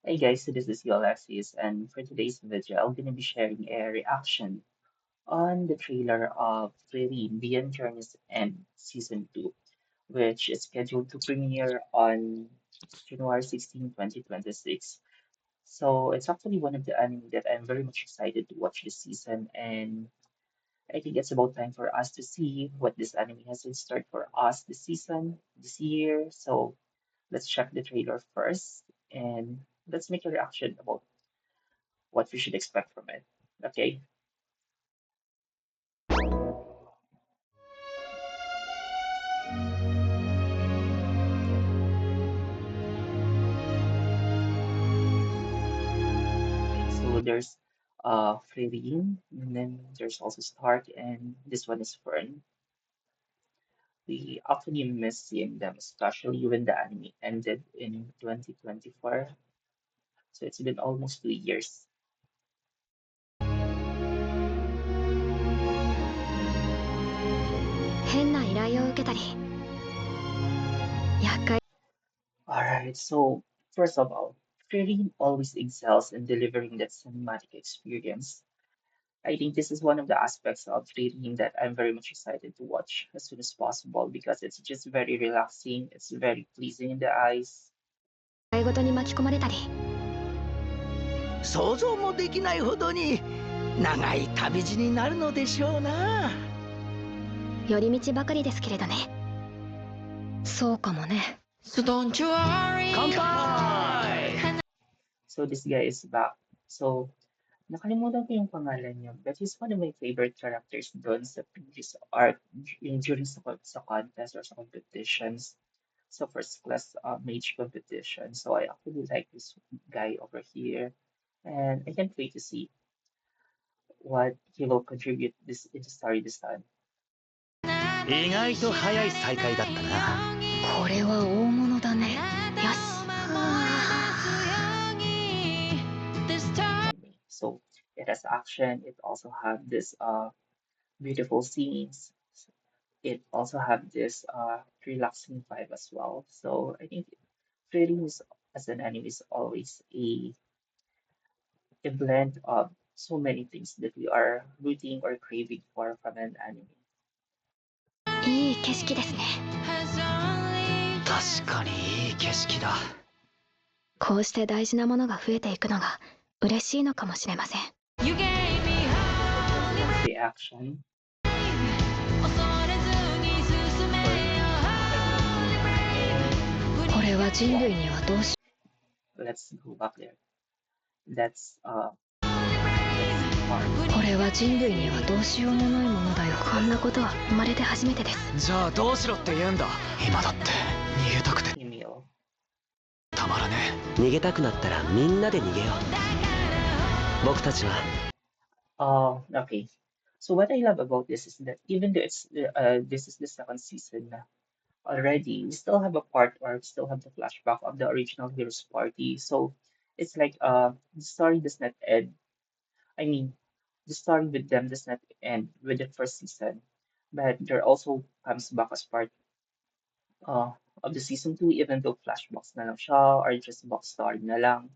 Hey guys, so this is Alexis, and for today's video, I'm going to be sharing a reaction on the trailer of Fairy Beyond Journey's End Season 2, which is scheduled to premiere on January 16, 2026. So it's actually one of the anime that I'm very much excited to watch this season, and I think it's about time for us to see what this anime has in store for us this season, this year. So let's check the trailer first, and let's make a reaction about what we should expect from it. Okay, so there's Flavine, and then there's also Stark, and this one is Fern. We actually miss seeing them, especially when the anime ended in 2024. So it's been almost 2 years. 変な依頼を受けたり、厄介 Alright, so first of all, Fairy always excels in delivering that cinematic experience. I think this is one of the aspects of reading that I'm very much excited to watch as soon as possible because it's just very relaxing, it's very pleasing in the eyes. 事に巻き込まれたり、想像もできないほどに長い旅路になるのでしょうな。寄り道ばかりですけれどね。そうかもね。So don't you worry. 乾杯。 So this guy is back. So nakalimutan ko yung pangalan niya, but he's one of my favorite characters doon sa previous arc yung during sa contest or sa competitions. So first class mage competition. So I actually like this guy over here. And I can't wait to see what he will contribute this in the story this time. 意外と早い再会だったな。これは大物だね。よし。So it has action. It also have this beautiful scenes. It also have this relaxing vibe as well. So I think Fairy is as an anime is always a blend of so many things that we are rooting or craving for from an anime. いい景色ですね。確かにいい景色だ。こうして大事なものが増えていくのが嬉しいのかもしれません。What's the action? これは人類にはどうし Let's go back there. That's これは人類にはどうしようもないものだよ。こんなことは生まれて初めてです。じゃあどうしろって言うんだ。今だって逃げたくて Emil. たまらねえ。逃げたくなったらみんなで逃げよう。僕たちは Okay. So what I love about this is that even though this is the second season already, we still have a part or we still have the flashback of the original Heroes Party. So it's like the story does not end. I mean, the story with them does not end with the first season, but there also comes back as part uh, of the season 2, even though flashbacks na lang siya or just backstory na lang.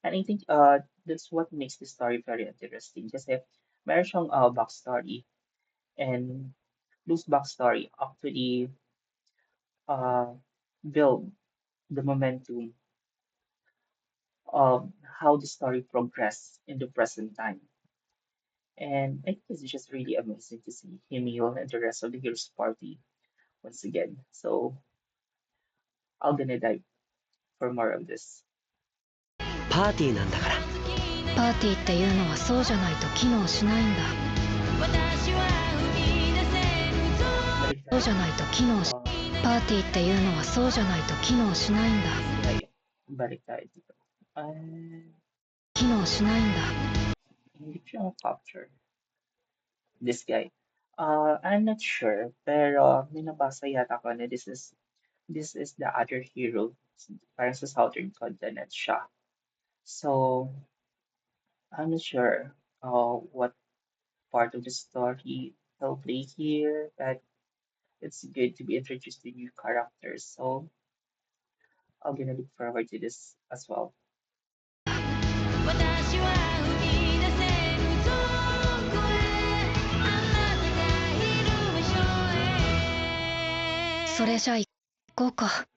And I think that's what makes the story very interesting kasi meron siyang backstory and those backstory actually uh, build the momentum of how the story progressed in the present time. And I think it's just really amazing to see Emil and the rest of the Heroes Party once again. So I'm gonna dive for more of this. パーティーなんだから。パーティーっていうのはそうじゃないと機能しないんだ。そうじゃないと機能し Uh, パーティーっていうのはそうじゃないと機能しないんだ。 Ngayon, balik tayo dito. And 機能しないんだ。 hindi ko siya capture. This guy. I'm not sure, pero may nabasa yata ko na this is the other hero. Parang sa Southern Continent siya. So, I'm not sure what part of the story he'll play here, but it's good to be introduced to new characters. So, I'm gonna look forward to this as well. それじゃあ行こうか。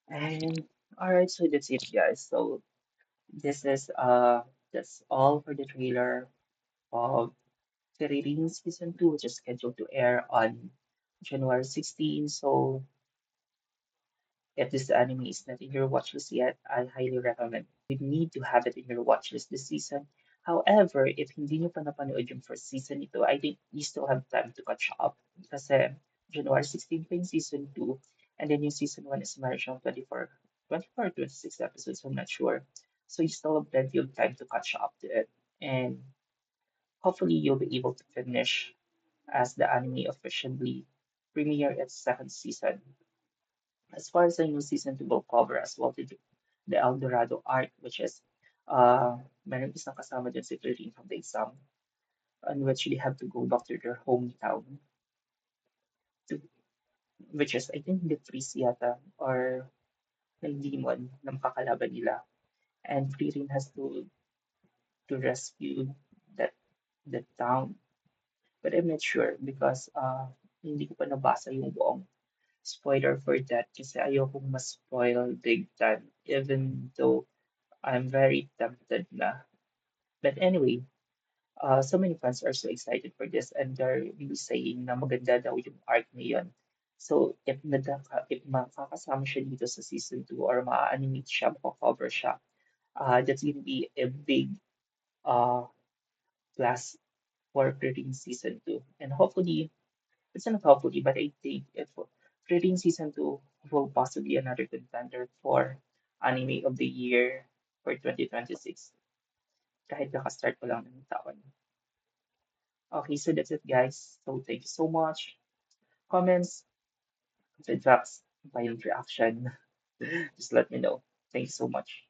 And all right, so that's it, guys. So this is that's all for the trailer of Fairy Season 2, which is scheduled to air on January 16. So if this anime is not in your watch list yet, I highly recommend. You need to have it in your watch list this season. However, if hindi nyo pa napanood yung first season ito, I think you still have time to catch up. Kasi January 16 pa yung season 2, and then yung season 1 is meron siyang 24 or 26 episodes, I'm not sure. So you still have plenty of time to catch up to it. And hopefully you'll be able to finish as the anime officially premiere its second season. As far as I know, season 2 will cover as well the El Dorado arc, which is meron isang kasama dun si Clarine from the exam, on which they have to go back to their hometown, to, which is, I think, the Freeze yata, or may demon ng kakalaban nila. And Clarine has to rescue that that town. But I'm not sure because hindi ko pa nabasa yung buong spoiler for that kasi ayokong ma-spoil big time even though I'm very tempted na. But anyway, so many fans are so excited for this and they're really saying na maganda daw yung arc na yun. So if makakasama siya dito sa season 2 or ma-animate siya, mako-cover siya, that's gonna be a big uh, plus for Pretty season 2. And hopefully, it's not hopefully, but I think if Pretty season 2 will possibly another contender for anime of the year for 2026. Kahit nakastart pa lang ng taon. Okay, so that's it, guys. So thank you so much. Comments, feedbacks, violent reaction, just let me know. Thank you so much.